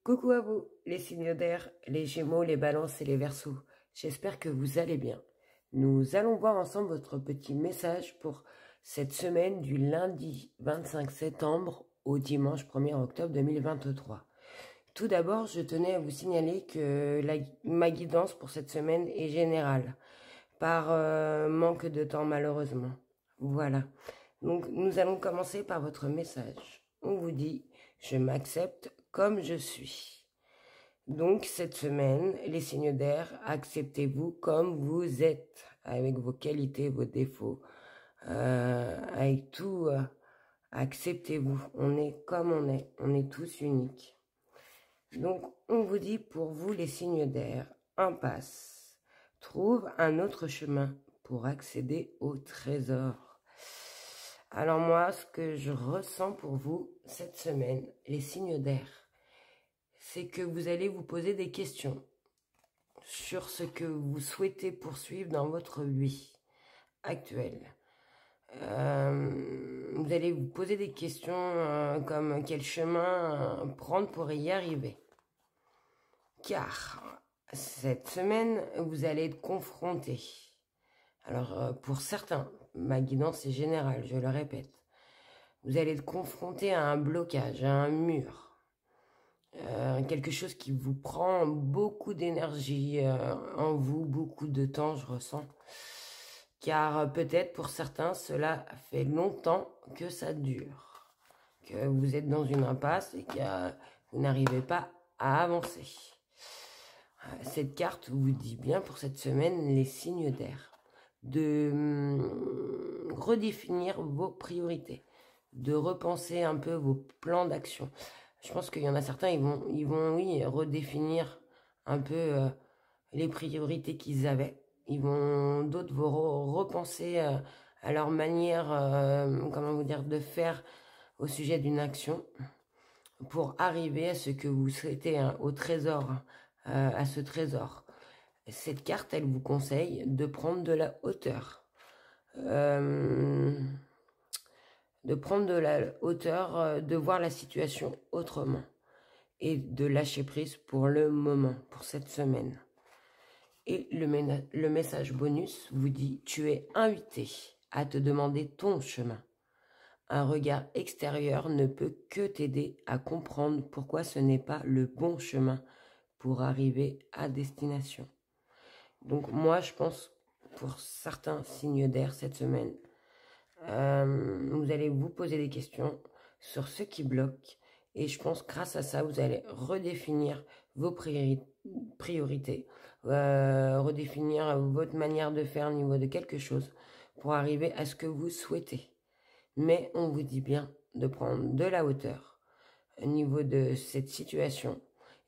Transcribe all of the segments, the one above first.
Coucou à vous, les signes d'air, les Gémeaux, les Balances et les Verseaux. J'espère que vous allez bien. Nous allons voir ensemble votre petit message pour cette semaine du lundi 25 septembre au dimanche 1er octobre 2023. Tout d'abord, je tenais à vous signaler que ma guidance pour cette semaine est générale, par manque de temps malheureusement. Voilà. Donc, nous allons commencer par votre message. On vous dit « Je m'accepte comme je suis ». Donc, cette semaine, les signes d'air, acceptez-vous comme vous êtes, avec vos qualités, vos défauts, avec tout, acceptez-vous. On est comme on est tous uniques. Donc, on vous dit pour vous, les signes d'air, impasse. Trouve un autre chemin pour accéder au trésor. Alors moi, ce que je ressens pour vous cette semaine, les signes d'air, c'est que vous allez vous poser des questions sur ce que vous souhaitez poursuivre dans votre vie actuelle. Vous allez vous poser des questions comme quel chemin prendre pour y arriver. Car cette semaine, vous allez être confronté. Alors, pour certains, ma guidance est générale, je le répète. Vous allez être confronté à un blocage, à un mur. Quelque chose qui vous prend beaucoup d'énergie en vous, beaucoup de temps, je ressens. Car peut-être pour certains, cela fait longtemps que ça dure. Que vous êtes dans une impasse et que vous n'arrivez pas à avancer. Cette carte vous dit bien pour cette semaine les signes d'air. De redéfinir vos priorités. De repenser un peu vos plans d'action. Je pense qu'il y en a certains, ils vont oui, redéfinir un peu les priorités qu'ils avaient. D'autres vont repenser à leur manière, comment vous dire, de faire au sujet d'une action pour arriver à ce que vous souhaitez, hein, au trésor, à ce trésor. Cette carte, elle vous conseille de prendre de la hauteur. De voir la situation autrement et de lâcher prise pour le moment, pour cette semaine. Et le message bonus vous dit « Tu es invité à te demander ton chemin. Un regard extérieur ne peut que t'aider à comprendre pourquoi ce n'est pas le bon chemin pour arriver à destination. » Donc moi, je pense, pour certains signes d'air cette semaine, vous allez vous poser des questions sur ce qui bloque. Et je pense grâce à ça, vous allez redéfinir vos priorités, redéfinir votre manière de faire au niveau de quelque chose pour arriver à ce que vous souhaitez. Mais on vous dit bien de prendre de la hauteur au niveau de cette situation,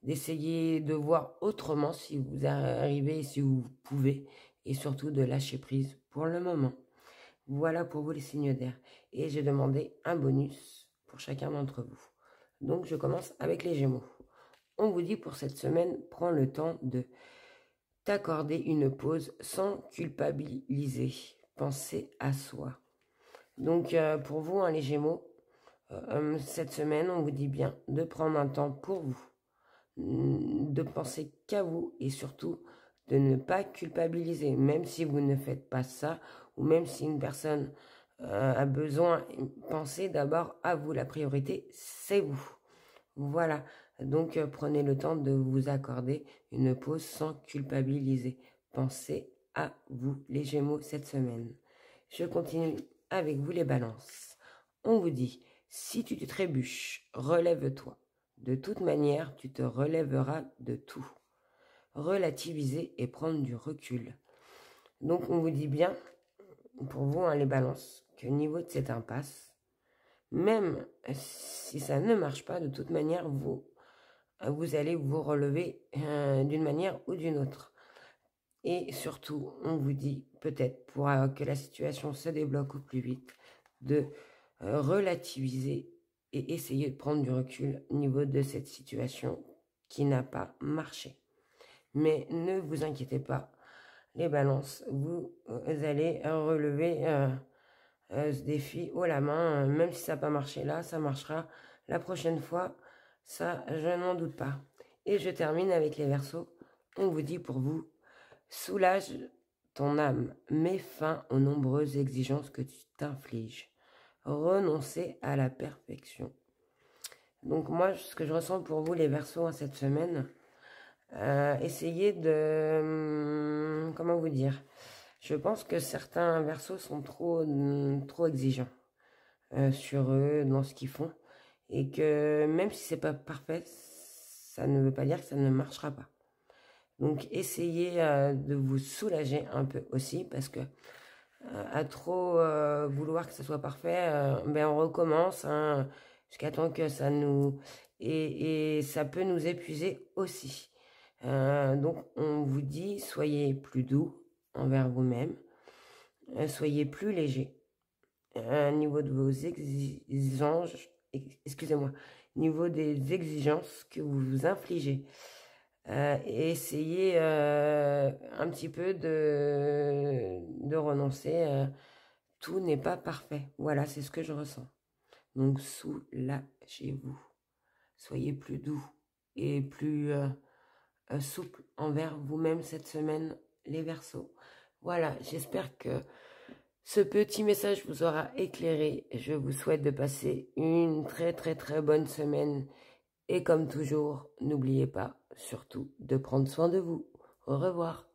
d'essayer de voir autrement si vous arrivez, si vous pouvez, et surtout de lâcher prise pour le moment. Voilà pour vous les signes d'air. Et j'ai demandé un bonus pour chacun d'entre vous. Donc je commence avec les Gémeaux. On vous dit pour cette semaine, prends le temps de t'accorder une pause sans culpabiliser. Pensez à soi. Donc pour vous, hein, les Gémeaux, cette semaine, on vous dit bien de prendre un temps pour vous. De penser qu'à vous et surtout de ne pas culpabiliser. Même si vous ne faites pas ça ou même si une personne a besoin, pensez d'abord à vous. La priorité, c'est vous. Voilà, donc prenez le temps de vous accorder une pause sans culpabiliser. Pensez à vous, les Gémeaux, cette semaine. Je continue avec vous, les Balances. On vous dit, si tu te trébuches, relève-toi. De toute manière, tu te relèveras de tout. Relativiser et prendre du recul. Donc, on vous dit bien, pour vous, hein, les Balances, qu'au niveau de cette impasse, même si ça ne marche pas, de toute manière, vous allez vous relever d'une manière ou d'une autre. Et surtout, on vous dit, peut-être pour que la situation se débloque au plus vite, de relativiser et essayer de prendre du recul au niveau de cette situation qui n'a pas marché. Mais ne vous inquiétez pas, les Balances, vous allez relever ce défi haut la main, même si ça n'a pas marché là, ça marchera la prochaine fois. Ça, je n'en doute pas. Et je termine avec les Verseaux. On vous dit pour vous, soulage ton âme, mets fin aux nombreuses exigences que tu t'infliges. Renoncer à la perfection. Donc moi, ce que je ressens pour vous, les Verseaux, cette semaine, essayez de... comment vous dire? Je pense que certains Verseaux sont trop exigeants sur eux, dans ce qu'ils font. Et que même si c'est pas parfait, ça ne veut pas dire que ça ne marchera pas. Donc essayez de vous soulager un peu aussi, parce que à trop vouloir que ça soit parfait, ben on recommence hein, jusqu'à temps que ça nous... Et ça peut nous épuiser aussi. Donc on vous dit, soyez plus doux envers vous-même, soyez plus léger. Niveau de vos exigences, excusez-moi, niveau des exigences que vous vous infligez. Essayez un petit peu de renoncer. Tout n'est pas parfait. Voilà, c'est ce que je ressens. Donc, soulagez-vous. Soyez plus doux et plus souple envers vous-même cette semaine, les Verseaux. Voilà, j'espère que ce petit message vous aura éclairé. Je vous souhaite de passer une très très très bonne semaine. Et comme toujours, n'oubliez pas surtout de prendre soin de vous. Au revoir.